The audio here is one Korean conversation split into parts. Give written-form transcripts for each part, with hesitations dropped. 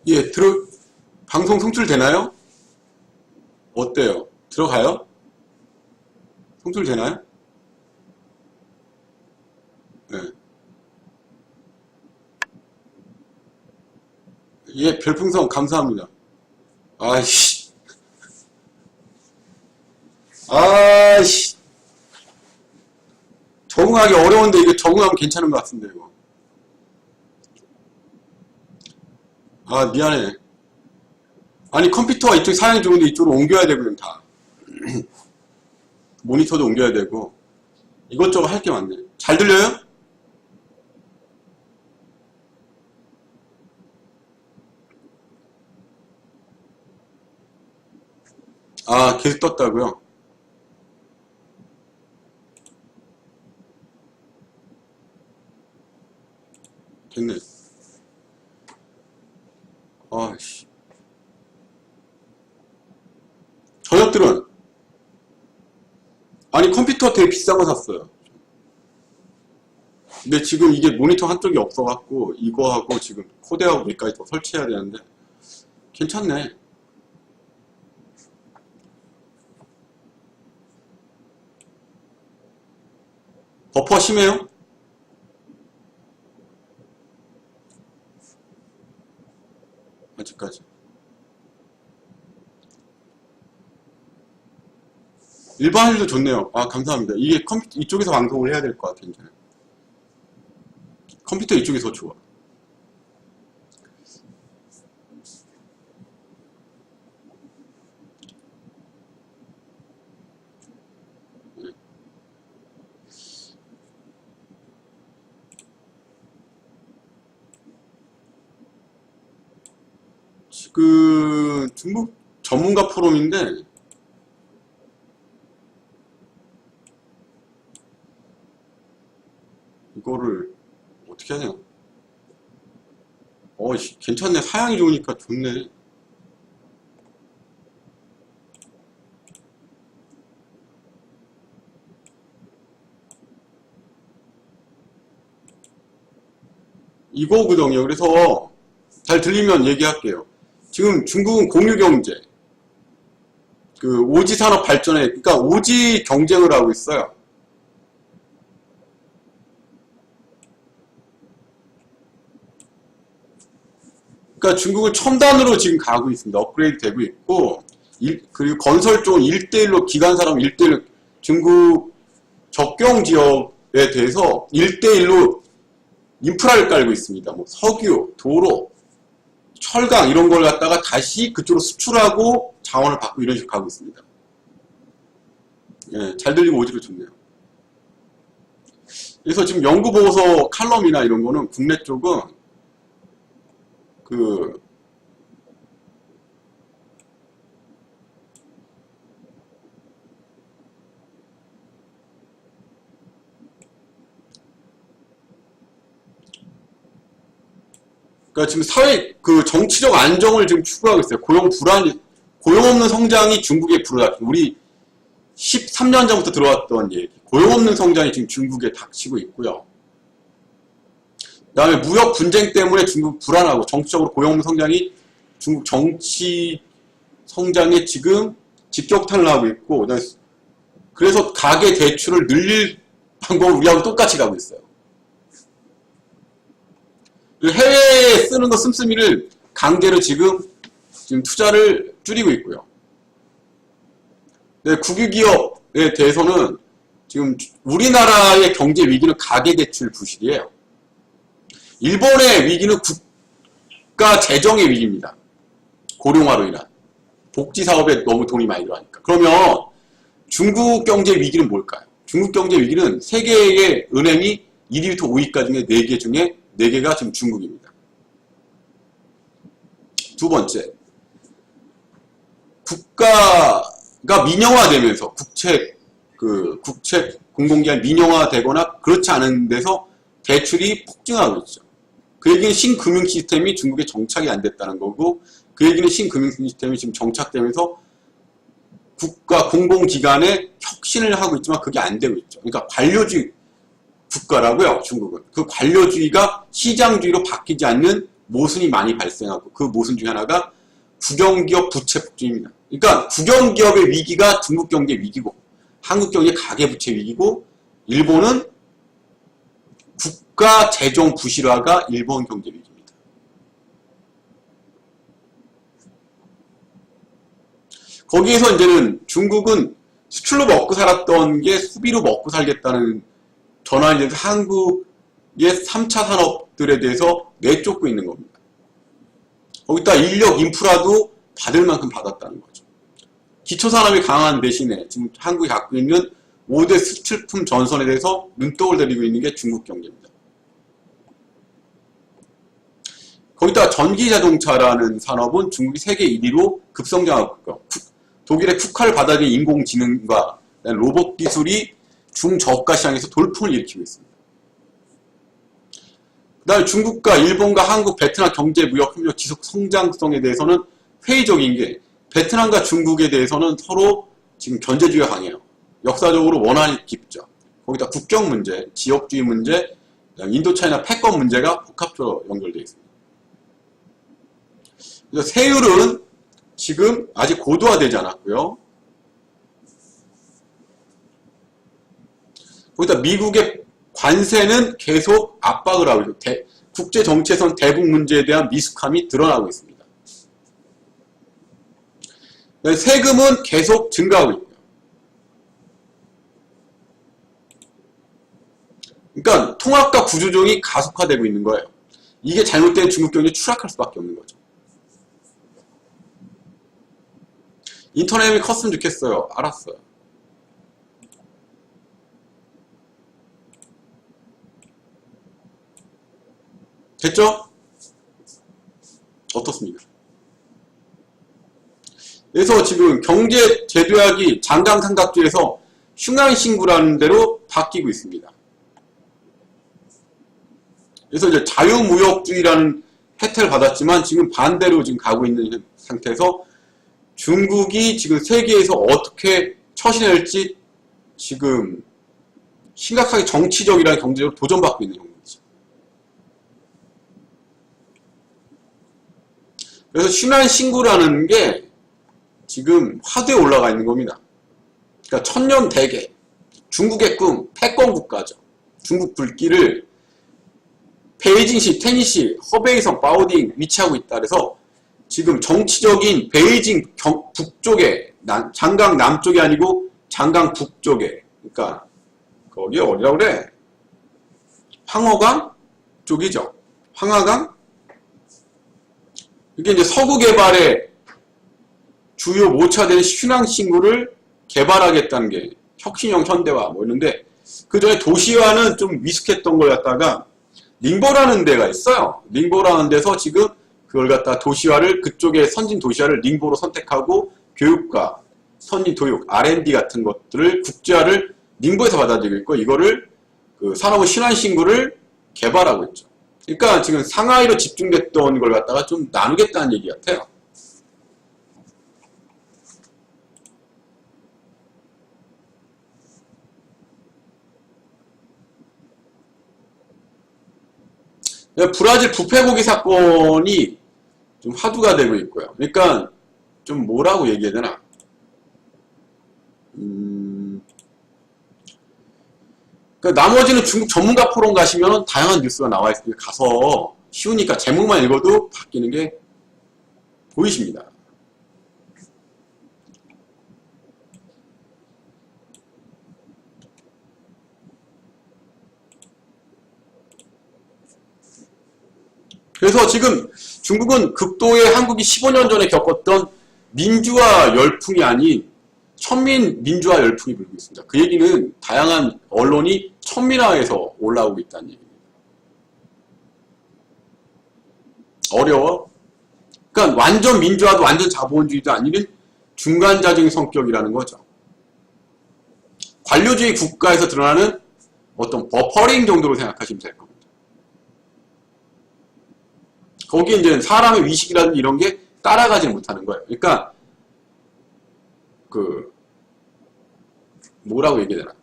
예, 방송 송출되나요? 어때요? 들어가요? 송출되나요? 네. 예, 별풍선 감사합니다. 아이씨. 아이씨. 적응하기 어려운데 이거 적응하면 괜찮은 것 같은데, 이거. 아, 미안해. 아니, 컴퓨터가 이쪽 사양이 좋은데 이쪽으로 옮겨야 되거든, 다. 모니터도 옮겨야 되고. 이것저것 할 게 많네. 잘 들려요? 아, 계속 떴다고요? 됐네. 아이씨. 저녁들은? 아니, 컴퓨터 되게 비싼 거 샀어요. 근데 지금 이게 모니터 한쪽이 없어갖고, 이거하고 지금 코덱하고 여기까지 더 설치해야 되는데, 괜찮네. 버퍼 심해요? 아직까지. 일반일도 좋네요. 아, 감사합니다. 이게 컴퓨터 이쪽에서 방송을 해야 될 것 같아요, 이제. 컴퓨터 이쪽이 더 좋아. 지금 중국 전문가 포럼인데, 이거를 어떻게 하냐. 괜찮네. 사양이 좋으니까 좋네. 이거거든요. 그래서 잘 들리면 얘기할게요. 지금 중국은 공유경제, 그 오지 산업 발전에, 그러니까 오지 경쟁을 하고 있어요. 그러니까 중국은 첨단으로 지금 가고 있습니다. 업그레이드 되고 있고, 그리고 건설 쪽은 1대1로, 기관사람 1대1로, 중국 접경 지역에 대해서 1대1로 인프라를 깔고 있습니다. 뭐 석유, 도로, 철강 이런 걸 갖다가 다시 그쪽으로 수출하고 자원을 받고 이런 식으로 가고 있습니다. 예, 잘 들리고 오지로 좋네요. 그래서 지금 연구보고서 칼럼이나 이런 거는 국내 쪽은 그러니까 지금 정치적 안정을 지금 추구하고 있어요. 고용 없는 성장이 중국의 불을 우리 13년 전부터 들어왔던 얘기. 고용 없는 성장이 지금 중국에 닥치고 있고요. 그 다음에 무역 분쟁 때문에 중국 불안하고 정치적으로 고용 없는 성장이 중국 정치 성장에 지금 직격탄을 하고 있고, 그래서 가계 대출을 늘릴 방법을 우리하고 똑같이 가고 있어요. 해외에 쓰는 거 씀씀이를 강제로 지금 투자를 줄이고 있고요. 네, 국유기업에 대해서는 지금 우리나라의 경제 위기는 가계대출 부실이에요. 일본의 위기는 국가 재정의 위기입니다. 고령화로 인한. 복지사업에 너무 돈이 많이 들어가니까. 그러면 중국 경제 위기는 뭘까요? 중국 경제 위기는 세계의 은행이 1위부터 5위까지 중에 4개 중에 4개가 지금 중국입니다. 두 번째, 국가가 민영화되면서 국책 공공기관 민영화되거나 그렇지 않은 데서 대출이 폭증하고 있죠. 그 얘기는 신금융 시스템이 중국에 정착이 안 됐다는 거고, 그 얘기는 신금융 시스템이 지금 정착되면서 국가 공공기관에 혁신을 하고 있지만 그게 안 되고 있죠. 그러니까 관료주의 국가라고요, 중국은. 그 관료주의가 시장주의로 바뀌지 않는 모순이 많이 발생하고 그 모순 중에 하나가 국영기업 부채 폭증입니다. 그러니까 국영기업의 위기가 중국 경제 위기고 한국 경제 가계부채 위기고 일본은 국가 재정 부실화가 일본 경제 위기입니다. 거기에서 이제는 중국은 수출로 먹고 살았던 게 소비로 먹고 살겠다는 전환이 돼서 한국의 3차 산업들에 대해서 내쫓고 있는 겁니다. 거기다 인력 인프라도 받을 만큼 받았다는 거죠. 기초산업이 강한 대신에 지금 한국이 갖고 있는 5대 수출품 전선에 대해서 눈독을 들이고 있는 게 중국 경제입니다. 거기다 전기자동차라는 산업은 중국이 세계 1위로 급성장하고 있고요. 독일의 쿠카를 받아들인 인공지능과 로봇 기술이 중저가 시장에서 돌풍을 일으키고 있습니다. 그 다음에 중국과 일본과 한국, 베트남 경제, 무역, 협력, 지속 성장성에 대해서는 회의적인 게 베트남과 중국에 대해서는 서로 지금 견제주의가 강해요. 역사적으로 원한이 깊죠. 거기다 국경 문제, 지역주의 문제, 인도차이나 패권 문제가 복합적으로 연결되어 있습니다. 그래서 세율은 지금 아직 고도화되지 않았고요. 거기다 미국의 관세는 계속 압박을 하고 있고 국제 정치에선 대북 문제에 대한 미숙함이 드러나고 있습니다. 세금은 계속 증가하고 있고요. 그러니까 통합과 구조조정이 가속화되고 있는 거예요. 이게 잘못된 중국 경제 추락할 수밖에 없는 거죠. 인터넷이 컸으면 좋겠어요. 알았어요. 됐죠? 어떻습니까? 그래서 지금 경제제도약이 장강삼각주에서 슝안신구라는 데로 바뀌고 있습니다. 그래서 이제 자유무역주의라는 혜택을 받았지만 지금 반대로 지금 가고 있는 상태에서 중국이 지금 세계에서 어떻게 처신할지 지금 심각하게 정치적이랑 경제적으로 도전받고 있는 형국이죠. 그래서 슈난신구라는 게 지금 화두에 올라가 있는 겁니다. 그러니까 천년대계, 중국의 꿈, 패권국가죠. 중국 불길을 베이징시, 테니시, 허베이성, 바오딩 위치하고 있다. 그래서 지금 정치적인 베이징 북쪽에, 장강 남쪽이 아니고 장강 북쪽에, 그러니까 거기 어디라고 그래? 황허강 쪽이죠. 황하강? 이게 이제 서구 개발의 주요 모차된 슈난신구를 개발하겠다는 게 혁신형 현대화 뭐 이런데 그 전에 도시화는 좀 미숙했던 걸 갖다가 닝보라는 데가 있어요. 닝보라는 데서 지금 그걸 갖다 도시화를 그쪽에 선진 도시화를 닝보로 선택하고 교육과 선진 교육, R&D 같은 것들을 국제화를 닝보에서 받아들이고 있고 이거를 그 산업의 슈난신구를 개발하고 있죠. 그러니까 지금 상하이로 집중됐던 걸 갖다가 좀 나누겠다는 얘기 같아요. 브라질 부패고기 사건이 좀 화두가 되고 있고요. 그러니까 좀 뭐라고 얘기해야 되나? 그러니까 나머지는 중국 전문가 포럼 가시면 다양한 뉴스가 나와 있으니까 가서 쉬우니까 제목만 읽어도 바뀌는 게 보이십니다. 그래서 지금 중국은 극도의 한국이 15년 전에 겪었던 민주화 열풍이 아닌 천민 민주화 열풍이 불고 있습니다. 그 얘기는 다양한 언론이 천민화해서 올라오고 있다는 얘기입니다. 어려워? 그러니까 완전 민주화도 완전 자본주의도 아닌 중간자적인 성격이라는 거죠. 관료주의 국가에서 드러나는 어떤 버퍼링 정도로 생각하시면 될 겁니다. 거기에 이제 사람의 위식이라든지 이런 게 따라가지 못하는 거예요. 그러니까 뭐라고 얘기해야 되나?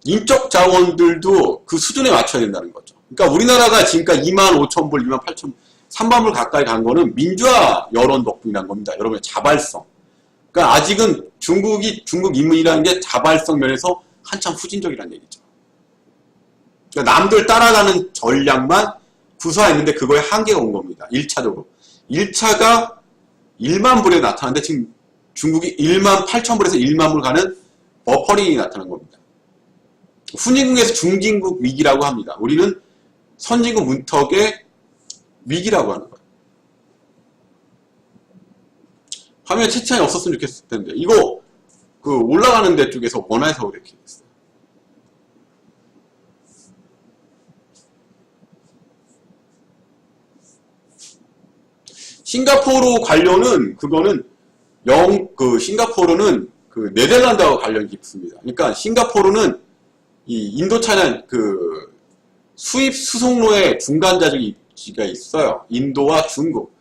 인적 자원들도 그 수준에 맞춰야 된다는 거죠. 그러니까 우리나라가 지금까지 25,000불, 28,000불, 3만불 가까이 간 거는 민주화 여론 덕분이란 겁니다. 여러분의 자발성. 그러니까 아직은 중국 인민이라는 게 자발성 면에서 한참 후진적이라는 얘기죠. 그러니까 남들 따라가는 전략만 구사했는데 그거에 한계가 온 겁니다. 1차적으로. 1차가 1만 불에 나타났는데 지금 중국이 18,000불에서 1만 불 가는 버퍼링이 나타난 겁니다. 후진국에서 중진국 위기라고 합니다. 우리는 선진국 문턱의 위기라고 하는 거예요. 화면에 채팅이 없었으면 좋겠을 텐데 이거 그 올라가는 데 쪽에서 원화에서 이렇게 됐어요. 싱가포르 관련은 그거는 싱가포르는 그 네덜란드하고 관련이 깊습니다. 그러니까 싱가포르는 이 인도차이나 그 수입 수송로의 중간 자리가 있어요. 인도와 중국,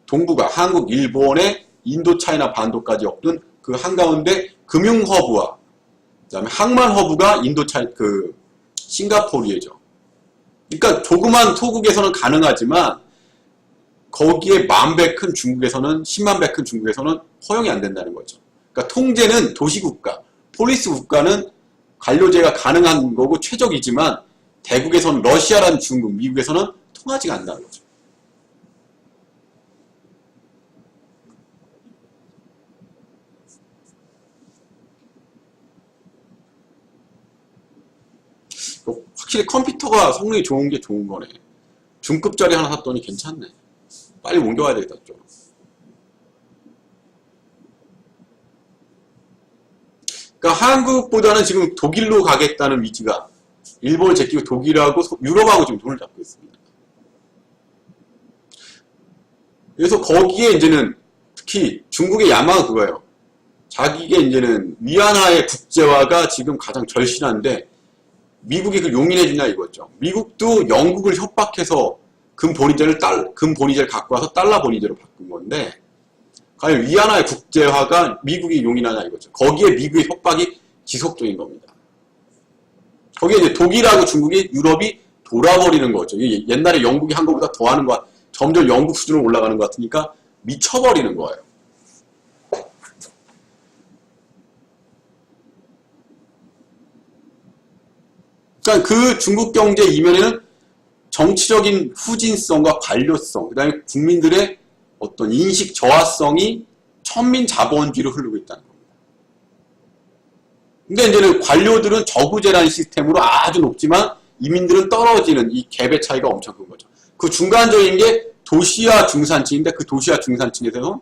동북아, 한국, 일본의 인도차이나 반도까지 엮는 그 한가운데 금융 허브와 그다음에 항만 허브가 싱가포르이죠. 그러니까 조그만 토국에서는 가능하지만 거기에 10,000배 큰 중국에서는 10만 배 큰 중국에서는 허용이 안 된다는 거죠. 그러니까 통제는 도시국가, 폴리스 국가는 관료제가 가능한 거고 최적이지만 대국에서는 러시아라는 중국, 미국에서는 통하지가 않는다는 거죠. 확실히 컴퓨터가 성능이 좋은 게 좋은 거네. 중급짜리 하나 샀더니 괜찮네. 빨리 옮겨와야 되겠다, 좀. 그러니까 한국보다는 지금 독일로 가겠다는 위기가 일본을 제끼고 독일하고 유럽하고 지금 돈을 잡고 있습니다. 그래서 거기에 이제는 특히 중국의 야망은 그거예요. 자기게 이제는 위안화의 국제화가 지금 가장 절실한데 미국이 그걸 용인해주냐 이거죠. 미국도 영국을 협박해서 금 본위제를 갖고 와서 달러 본위제로 바꾼 건데 과연 위안화의 국제화가 미국이 용인하냐 이거죠. 거기에 미국의 협박이 지속적인 겁니다. 거기에 이제 독일하고 중국이 유럽이 돌아버리는 거죠. 옛날에 영국이 한 것보다 더 하는 것 점점 영국 수준으로 올라가는 것 같으니까 미쳐버리는 거예요. 그러니까 그 중국 경제 이면에는 정치적인 후진성과 관료성, 그 다음에 국민들의 어떤 인식 저하성이 천민자본주의로 흐르고 있다는 겁니다. 근데 이제는 관료들은 저구제라는 시스템으로 아주 높지만 이민들은 떨어지는 이 갭의 차이가 엄청 큰 거죠. 그 중간적인 게 도시와 중산층인데 그 도시와 중산층에서는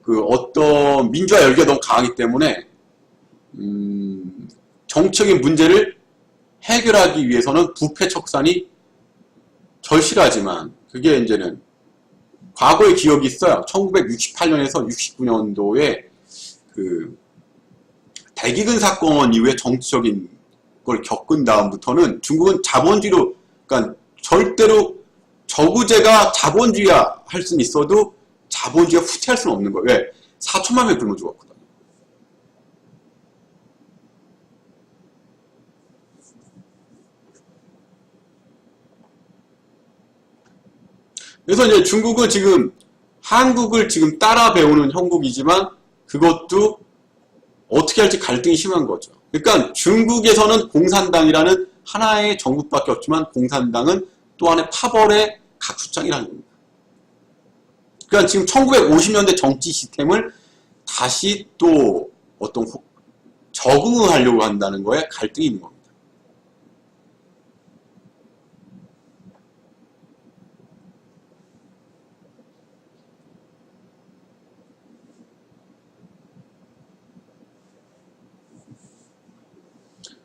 그 어떤 민주화 열기가 너무 강하기 때문에 정치적인 문제를 해결하기 위해서는 부패 척산이 절실하지만 그게 이제는 과거의 기억이 있어요. 1968년에서 69년도에 그 대기근 사건 이후에 정치적인 걸 겪은 다음부터는 중국은 자본주의로, 그러니까 절대로 저구제가 자본주의화 할 수는 있어도 자본주의가 후퇴할 수는 없는 거예요. 왜? 4천만 명 굶어 죽었거든요. 그래서 이제 중국은 지금 한국을 지금 따라 배우는 형국이지만 그것도 어떻게 할지 갈등이 심한 거죠. 그러니까 중국에서는 공산당이라는 하나의 정국밖에 없지만 공산당은 또 하나의 파벌의 각수장이라는 겁니다. 그러니까 지금 1950년대 정치 시스템을 다시 또 어떤 적응을 하려고 한다는 거에 갈등이 있는 겁니다.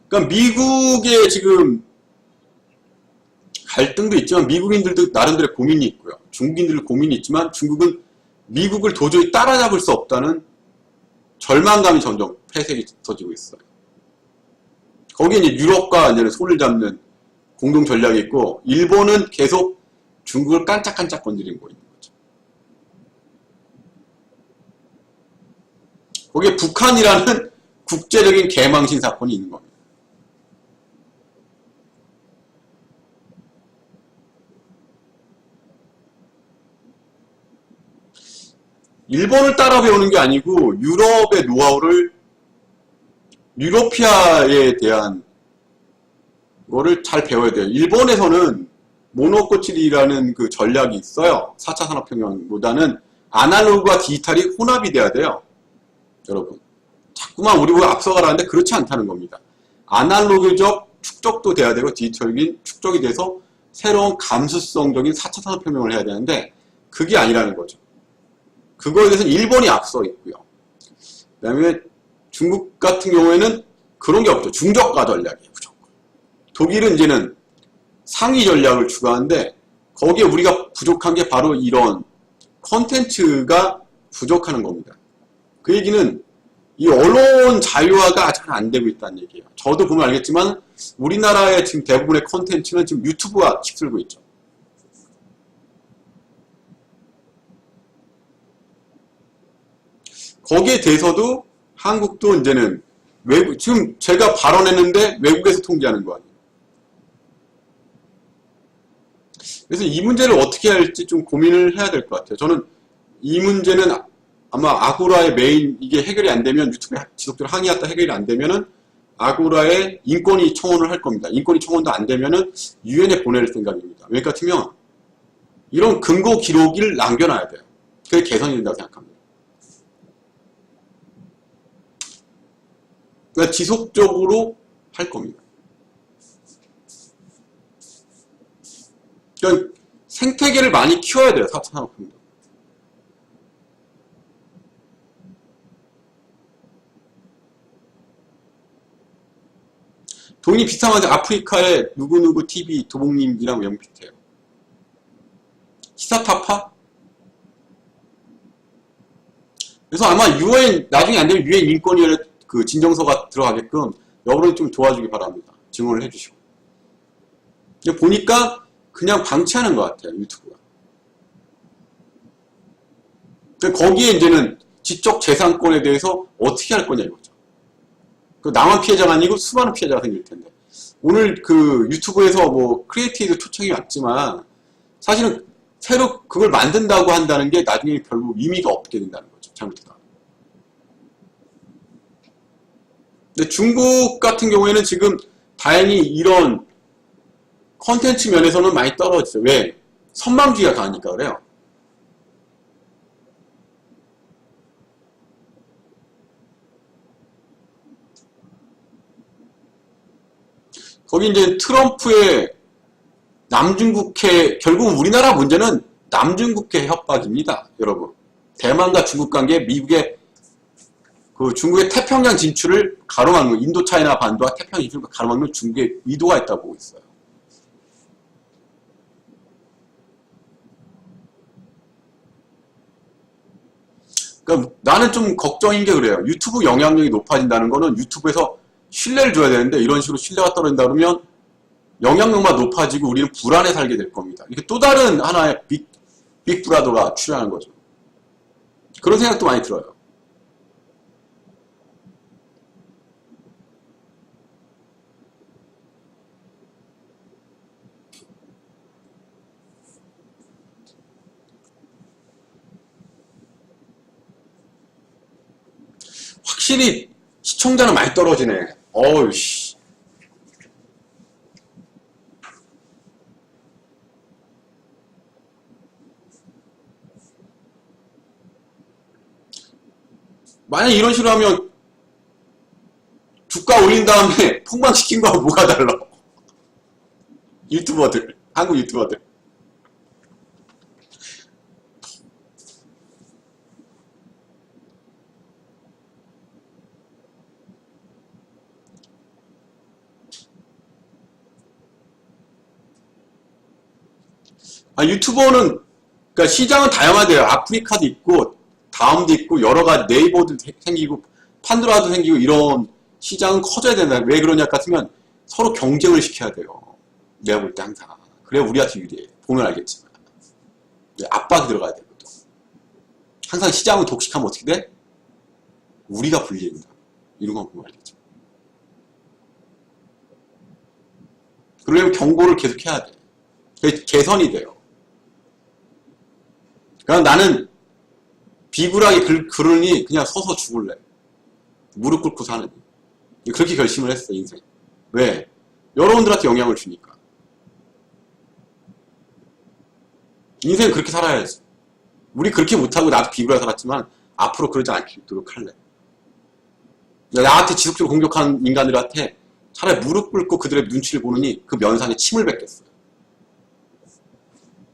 그러니까 미국의 지금 갈등도 있지만 미국인들도 나름대로 고민이 있고요. 중국인들도 고민이 있지만 중국은 미국을 도저히 따라잡을 수 없다는 절망감이 점점 폐색이 터지고 있어요. 거기에 이제 유럽과 이제 손을 잡는 공동 전략이 있고 일본은 계속 중국을 깐짝깐짝 건드리고 있는 거죠. 거기에 북한이라는 국제적인 개망신 사건이 있는 겁니다. 일본을 따라 배우는 게 아니고 유럽의 노하우를 유로피아에 대한 거를 잘 배워야 돼요. 일본에서는 모노코치리라는 그 전략이 있어요. 4차 산업혁명보다는 아날로그와 디지털이 혼합이 돼야 돼요. 여러분. 자꾸만 우리 보고 앞서가라는데 그렇지 않다는 겁니다. 아날로그적 축적도 돼야 되고 디지털적인 축적이 돼서 새로운 감수성적인 4차 산업혁명을 해야 되는데 그게 아니라는 거죠. 그거에 대해서는 일본이 앞서 있고요. 그 다음에 중국 같은 경우에는 그런 게 없죠. 중저가 전략이에요. 무조건. 독일은 이제는 상위 전략을 추구하는데 거기에 우리가 부족한 게 바로 이런 컨텐츠가 부족하는 겁니다. 그 얘기는 이 언론 자유화가 잘 안 되고 있다는 얘기예요. 저도 보면 알겠지만 우리나라의 지금 대부분의 컨텐츠는 지금 유튜브가 휩쓸고 있죠. 거기에 대해서도 한국도 이제는 외국, 지금 제가 발언했는데 외국에서 통제하는 거 아니에요. 그래서 이 문제를 어떻게 할지 좀 고민을 해야 될 것 같아요. 저는 이 문제는 아마 아고라의 메인, 이게 해결이 안 되면 유튜브에 지속적으로 항의하다 해결이 안 되면은 아고라의 인권위 청원을 할 겁니다. 인권위 청원도 안 되면은 유엔에 보낼 생각입니다. 왜 같으면 이런 근거 기록을 남겨놔야 돼요. 그게 개선이 된다고 생각합니다. 그러니까 지속적으로 할 겁니다. 그러니까 생태계를 많이 키워야 돼요. 4차 산업혁명. 돈이 비슷한데 아프리카의 누구누구 TV 도봉님이랑 영 비슷해요. 히사타파? 그래서 아마 UN, 나중에 안 되면 UN 인권위에 그 진정서가 들어가게끔 여러분이 좀 도와주기 바랍니다. 증언을 해주시고. 근데 보니까 그냥 방치하는 것 같아요, 유튜브가. 거기에 이제는 지적 재산권에 대해서 어떻게 할 거냐 이거죠. 나만 피해자가 아니고 수많은 피해자가 생길 텐데. 오늘 그 유튜브에서 뭐 크리에이티브 초청이 왔지만 사실은 새로 그걸 만든다고 한다는 게 나중에 별로 의미가 없게 된다는 거죠. 잘못해서. 근데 중국 같은 경우에는 지금 다행히 이런 컨텐츠 면에서는 많이 떨어졌어요. 왜? 선망주의가 강하니까 그래요. 거기 이제 트럼프의 남중국해, 결국은 우리나라 문제는 남중국해 협박입니다. 여러분. 대만과 중국 관계, 미국의 그 중국의 태평양 진출을 가로막는, 인도 차이나 반도와 태평양 진출을 가로막는 중국의 의도가 있다고 보고 있어요. 그러니까 나는 좀 걱정인 게 그래요. 유튜브 영향력이 높아진다는 거는 유튜브에서 신뢰를 줘야 되는데 이런 식으로 신뢰가 떨어진다 그러면 영향력만 높아지고 우리는 불안에 살게 될 겁니다. 이게 또 다른 하나의 빅브라더가 출연하는 거죠. 그런 생각도 많이 들어요. 확실히 시청자는 많이 떨어지네. 어우씨. 만약 이런 식으로 하면 주가 올린 다음에 폭망시킨 거하고 뭐가 달라? 유튜버들, 한국 유튜버들. 유튜버는, 그러니까 시장은 다양하대요. 아프리카도 있고, 다음도 있고, 여러 가지 네이버도 생기고, 판도라도 생기고, 이런 시장은 커져야 된다. 왜 그러냐 같으면 서로 경쟁을 시켜야 돼요. 내가 볼 때 항상. 그래 우리한테 유리해. 보면 알겠지만. 압박이 들어가야 되거든. 항상 시장을 독식하면 어떻게 돼? 우리가 불리해진다. 이런 거 보면 알겠죠. 그러려면 경고를 계속 해야 돼. 개선이 돼요. 그러니까 나는 비굴하게 그러니 그냥 서서 죽을래. 무릎 꿇고 사는. 그렇게 결심을 했어, 인생. 왜? 여러분들한테 영향을 주니까. 인생 그렇게 살아야지. 우리 그렇게 못하고 나도 비굴하게 살았지만 앞으로 그러지 않도록 할래. 나한테 지속적으로 공격하는 인간들한테 차라리 무릎 꿇고 그들의 눈치를 보느니 그 면상에 침을 뱉겠어요.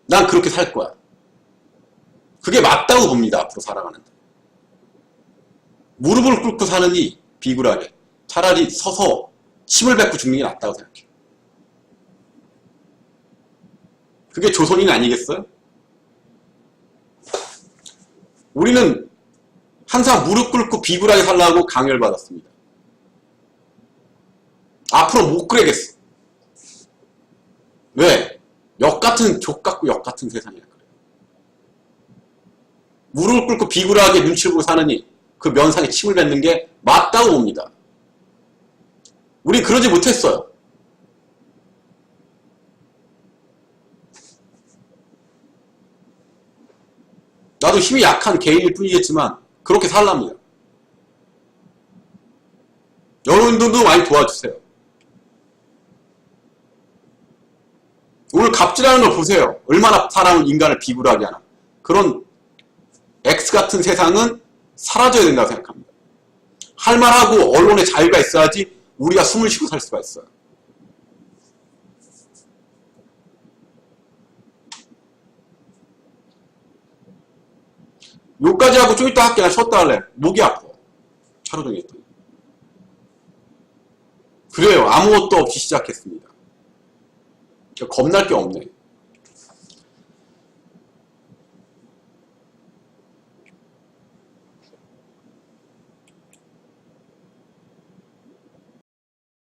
난 그렇게 살 거야. 그게 맞다고 봅니다. 앞으로 살아가는데. 무릎을 꿇고 사느니 비굴하게 차라리 서서 침을 뱉고 죽는 게 낫다고 생각해요. 그게 조선인 아니겠어요? 우리는 항상 무릎 꿇고 비굴하게 살라고 강요를 받았습니다. 앞으로 못 그래겠어. 왜? 역같은 족같고 역같은 세상이야. 그래. 무릎 꿇고 비굴하게 눈치를 보고 사느니 그 면상에 침을 뱉는 게 맞다고 봅니다. 우리 그러지 못했어요. 나도 힘이 약한 개인일 뿐이겠지만 그렇게 살랍니다. 여러분들도 많이 도와주세요. 오늘 갑질하는 걸 보세요. 얼마나 사람은 인간을 비굴하게 하나. 그런 X 같은 세상은 사라져야 된다고 생각합니다. 할 말하고 언론의 자유가 있어야지 우리가 숨을 쉬고 살 수가 있어요. 요까지 하고 좀 이따 할게. 나 쉬었다 할래. 목이 아파. 하루 종일 했더니. 그래요. 아무것도 없이 시작했습니다. 겁날 게 없네.